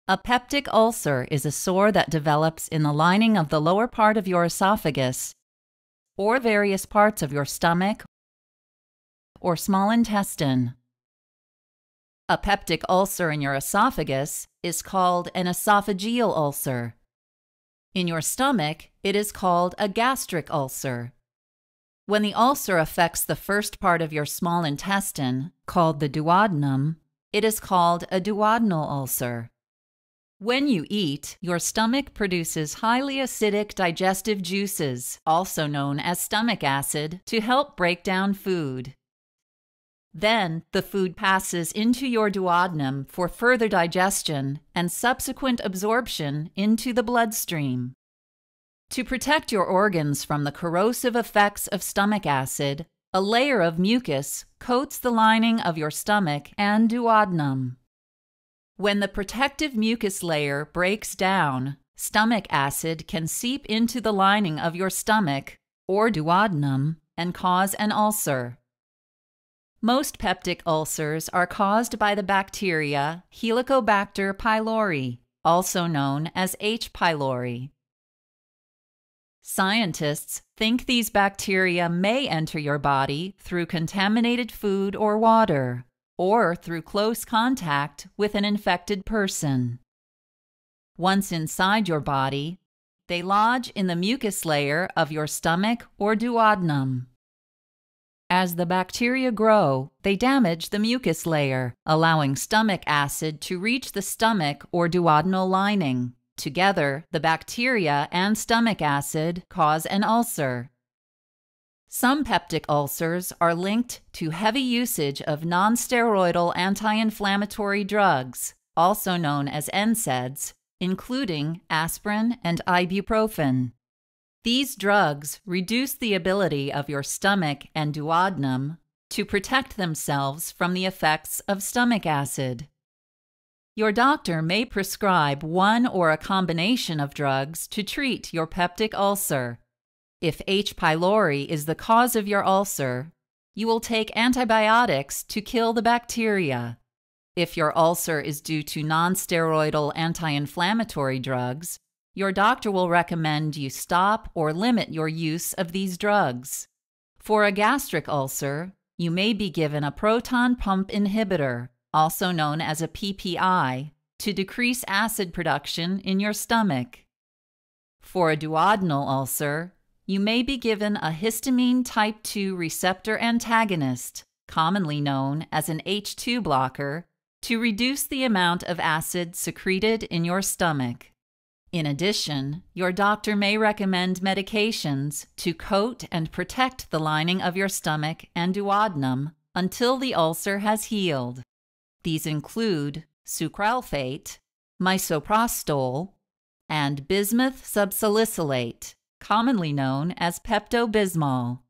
A peptic ulcer is a sore that develops in the lining of the lower part of your esophagus or various parts of your stomach or small intestine. A peptic ulcer in your esophagus is called an esophageal ulcer. In your stomach, it is called a gastric ulcer. When the ulcer affects the first part of your small intestine, called the duodenum, it is called a duodenal ulcer. When you eat, your stomach produces highly acidic digestive juices, also known as stomach acid, to help break down food. Then, the food passes into your duodenum for further digestion and subsequent absorption into the bloodstream. To protect your organs from the corrosive effects of stomach acid, a layer of mucus coats the lining of your stomach and duodenum. When the protective mucus layer breaks down, stomach acid can seep into the lining of your stomach or duodenum and cause an ulcer. Most peptic ulcers are caused by the bacteria Helicobacter pylori, also known as H. pylori. Scientists think these bacteria may enter your body through contaminated food or water, or through close contact with an infected person. Once inside your body, they lodge in the mucus layer of your stomach or duodenum. As the bacteria grow, they damage the mucus layer, allowing stomach acid to reach the stomach or duodenal lining. Together, the bacteria and stomach acid cause an ulcer. Some peptic ulcers are linked to heavy usage of nonsteroidal anti-inflammatory drugs, also known as NSAIDs, including aspirin and ibuprofen. These drugs reduce the ability of your stomach and duodenum to protect themselves from the effects of stomach acid. Your doctor may prescribe one or a combination of drugs to treat your peptic ulcer. If H. pylori is the cause of your ulcer, you will take antibiotics to kill the bacteria. If your ulcer is due to nonsteroidal anti-inflammatory drugs, your doctor will recommend you stop or limit your use of these drugs. For a gastric ulcer, you may be given a proton pump inhibitor, also known as a PPI, to decrease acid production in your stomach. For a duodenal ulcer, you may be given a histamine type 2 receptor antagonist, commonly known as an H2 blocker, to reduce the amount of acid secreted in your stomach. In addition, your doctor may recommend medications to coat and protect the lining of your stomach and duodenum until the ulcer has healed. These include sucralfate, misoprostol, and bismuth subsalicylate, commonly known as Pepto-Bismol.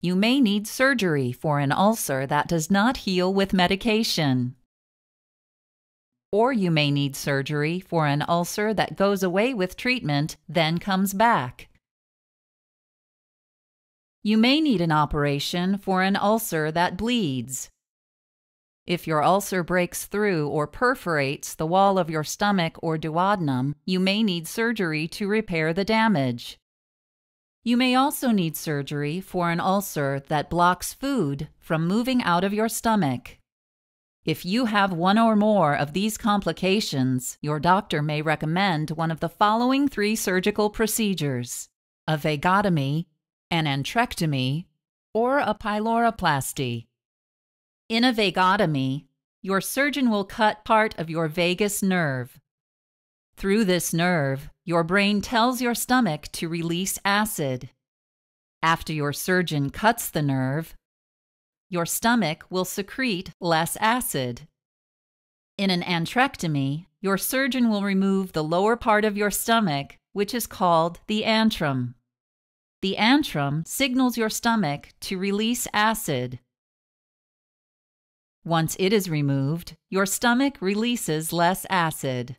You may need surgery for an ulcer that does not heal with medication. Or you may need surgery for an ulcer that goes away with treatment, then comes back. You may need an operation for an ulcer that bleeds. If your ulcer breaks through or perforates the wall of your stomach or duodenum, you may need surgery to repair the damage. You may also need surgery for an ulcer that blocks food from moving out of your stomach. If you have one or more of these complications, your doctor may recommend one of the following 3 surgical procedures: a vagotomy, an antrectomy, or a pyloroplasty. In a vagotomy, your surgeon will cut part of your vagus nerve. Through this nerve, your brain tells your stomach to release acid. After your surgeon cuts the nerve, your stomach will secrete less acid. In an antrectomy, your surgeon will remove the lower part of your stomach, which is called the antrum. The antrum signals your stomach to release acid. Once it is removed, your stomach releases less acid.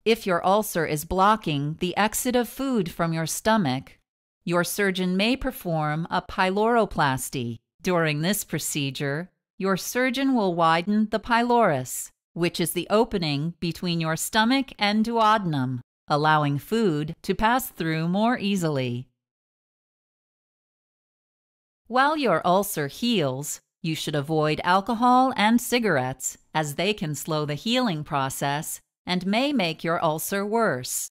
If your ulcer is blocking the exit of food from your stomach, your surgeon may perform a pyloroplasty. During this procedure, your surgeon will widen the pylorus, which is the opening between your stomach and duodenum, allowing food to pass through more easily. While your ulcer heals, you should avoid alcohol and cigarettes, as they can slow the healing process and may make your ulcer worse.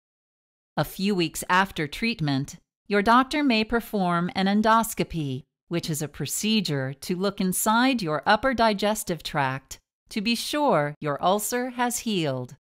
A few weeks after treatment, your doctor may perform an endoscopy, which is a procedure to look inside your upper digestive tract to be sure your ulcer has healed.